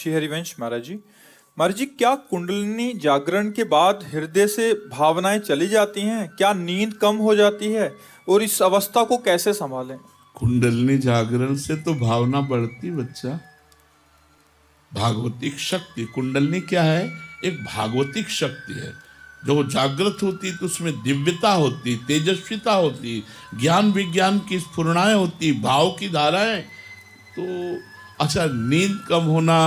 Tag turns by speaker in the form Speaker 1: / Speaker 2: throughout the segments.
Speaker 1: श्री हरिवंश महाराज जी। महाराज जी, क्या कुंडलिनी जागरण के बाद हृदय से भावनाएं चली जाती हैं? क्या नींद कम हो जाती है? और इस अवस्था को कैसे संभालें?
Speaker 2: कुंडलिनी जागरण से तो भावना बढ़ती बच्चा। भागवतिक शक्ति, कुंडलिनी क्या है? एक भागवतिक शक्ति है। जो जागृत होती तो उसमें दिव्यता होती, तेजस्विता होती, ज्ञान विज्ञान की स्फुरणाएं होती, भाव की धाराएं। तो अच्छा, नींद कम होना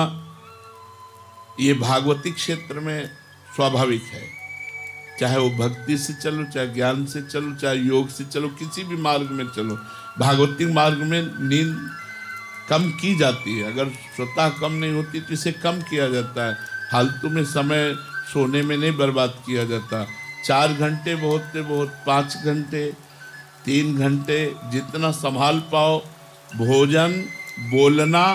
Speaker 2: ये भागवतिक क्षेत्र में स्वाभाविक है। चाहे वो भक्ति से चलो, चाहे ज्ञान से चलो, चाहे योग से चलो, किसी भी मार्ग में चलो, भागवतिक मार्ग में नींद कम की जाती है। अगर स्वतः कम नहीं होती तो इसे कम किया जाता है। फालतू में समय सोने में नहीं बर्बाद किया जाता। 4 घंटे बहुत से बहुत, 5 घंटे, 3 घंटे, जितना संभाल पाओ। भोजन, बोलना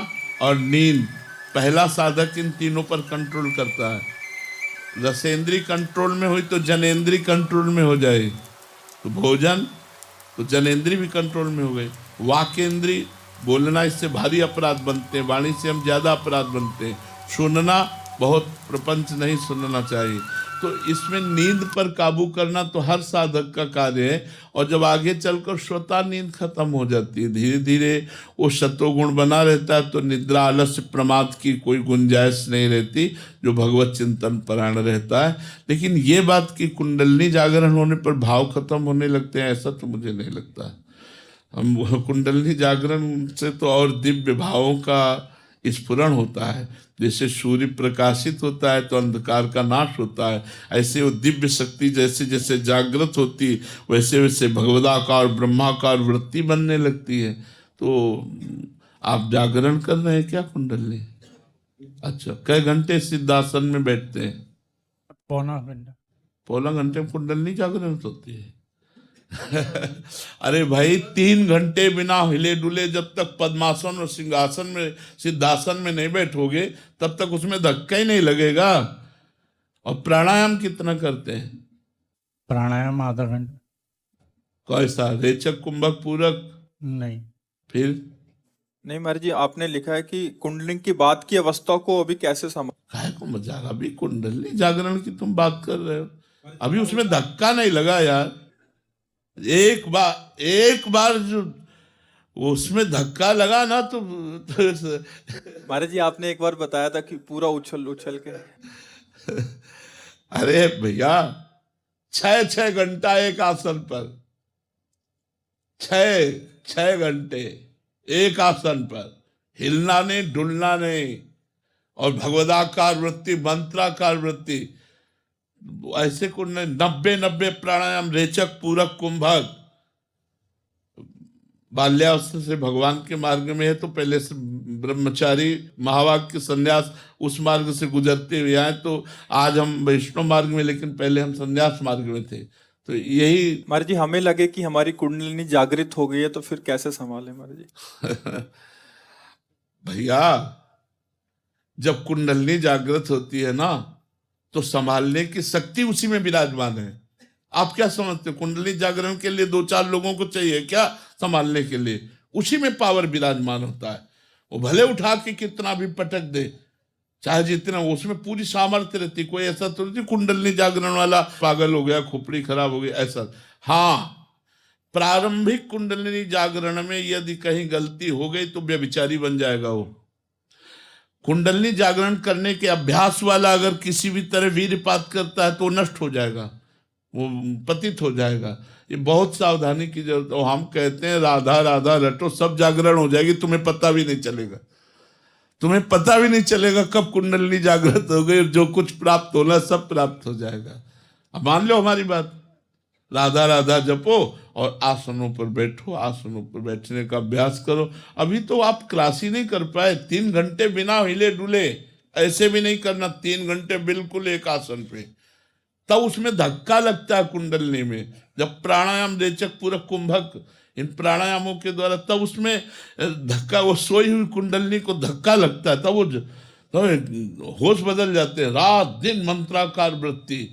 Speaker 2: और नींद, पहला साधक इन तीनों पर कंट्रोल करता है। रसेंद्री कंट्रोल में हुई तो जनेंद्री कंट्रोल में हो जाए। तो भोजन तो जनेंद्री भी कंट्रोल में हो गई। वाकेंद्री, बोलना, इससे भारी अपराध बनते हैं, वाणी से हम ज़्यादा अपराध बनते हैं। सुनना, बहुत प्रपंच नहीं सुनना चाहिए। तो इसमें नींद पर काबू करना तो हर साधक का कार्य है। और जब आगे चलकर स्वतः नींद खत्म हो जाती है, धीरे धीरे वो सत्वगुण बना रहता है, तो निद्रा, आलस्य, प्रमाद की कोई गुंजाइश नहीं रहती, जो भगवत चिंतन परायण रहता है। लेकिन ये बात कि कुंडलिनी जागरण होने पर भाव खत्म होने लगते हैं, ऐसा तो मुझे नहीं लगता है। हम कुंडलिनी जागरण से तो और दिव्य भावों का स्फुरण होता है। जैसे सूर्य प्रकाशित होता है तो अंधकार का नाश होता है, ऐसे वो दिव्य शक्ति जैसे जैसे जागृत होती, वैसे वैसे भगवदाकार, ब्रह्माकार वृत्ति बनने लगती है। तो आप जागरण कर रहे हैं क्या कुंडलिनी? अच्छा, कई घंटे सिद्धासन में बैठते हैं?
Speaker 3: पौना घंटा।
Speaker 2: पौना घंटे में कुंडलिनी जागरण होती है? अरे भाई, 3 घंटे बिना हिले डुले जब तक पद्मासन और सिंहासन में, सिद्धासन में नहीं बैठोगे, तब तक उसमें धक्का ही नहीं लगेगा। और प्राणायाम कितना करते हैं?
Speaker 3: प्राणायाम आधा घंटा।
Speaker 2: कैसा, रेचक, कुंभक, पूरक?
Speaker 3: नहीं।
Speaker 2: फिर
Speaker 1: नहीं महाराज जी, आपने लिखा है कि कुंडलिनी की बात की अवस्था को अभी कैसे संभाल।
Speaker 2: काहे को मजाक, अभी कुंडलिनी जागरण की तुम बात कर रहे हो, अभी उसमें धक्का नहीं लगा यार। एक बार जो उसमें धक्का लगा ना तो
Speaker 1: महाराज जी, आपने एक बार बताया था कि पूरा उछल उछल के।
Speaker 2: अरे भैया, 6 घंटा एक आसन पर, 6 घंटे एक आसन पर, हिलना नहीं, डुलना नहीं। और भगवदाकार वृत्ति, मंत्राकार वृत्ति, ऐसे को 90 प्राणायाम, रेचक, पूरक, कुंभक। बाल्यावस्था से भगवान के मार्ग में है तो पहले से ब्रह्मचारी, महावाक्य, संन्यास, उस मार्ग से गुजरते हुए आए। तो आज हम वैष्णव मार्ग में, लेकिन पहले हम संन्यास मार्ग में थे। तो यही
Speaker 1: महाराज जी, हमें लगे कि हमारी कुंडलिनी जागृत हो गई है, तो फिर कैसे संभालें महाराज जी?
Speaker 2: भैया, जब कुंडलिनी जागृत होती है ना, तो संभालने की शक्ति उसी में विराजमान है। आप क्या समझते हो, कुंडली जागरण के लिए 2-4 लोगों को चाहिए क्या संभालने के लिए? उसी में पावर विराजमान होता है। वो भले उठा के कितना भी पटक दे, चाहे जितना, उसमें पूरी सामर्थ्य रहती। कोई ऐसा तो नहीं कुंडलिनी जागरण वाला पागल हो गया, खोपड़ी खराब हो गई, ऐसा। हाँ, प्रारंभिक कुंडलिनी जागरण में यदि कहीं गलती हो गई तो व्यभिचारी बन जाएगा वो। कुंडलिनी जागरण करने के अभ्यास वाला अगर किसी भी तरह वीरपात करता है तो नष्ट हो जाएगा, वो पतित हो जाएगा। ये बहुत सावधानी की जरूरत है। हम कहते हैं राधा राधा रटो, सब जागरण हो जाएगी, तुम्हें पता भी नहीं चलेगा। तुम्हें पता भी नहीं चलेगा कब कुंडलिनी जागृत हो गई, जो कुछ प्राप्त होना सब प्राप्त हो जाएगा। अब मान लो हमारी बात, राधा राधा जपो और आसनों पर बैठो, आसनों पर बैठने का अभ्यास करो। अभी तो आप क्लास ही नहीं कर पाए। 3 घंटे बिना हिले डुले, ऐसे भी नहीं करना, 3 घंटे बिल्कुल एक आसन पे, तब उसमें धक्का लगता है कुंडलिनी में। जब प्राणायाम, रेचक, पूरक, कुंभक, इन प्राणायामों के द्वारा तब उसमें धक्का, वो सोई हुई कुंडलिनी को धक्का लगता है, तब वो तो होश बदल जाते हैं। रात दिन मंत्राकार वृत्ति,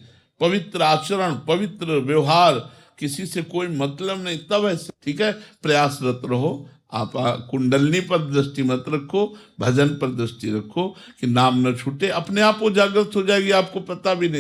Speaker 2: पवित्र आचरण, पवित्र व्यवहार, किसी से कोई मतलब नहीं, तब ऐसे। ठीक है, प्रयासरत रहो, आप कुंडलनी पर दृष्टि मत रखो, भजन पर दृष्टि रखो कि नाम न छूटे, अपने आप वो जागृत हो जाएगी, आपको पता भी नहीं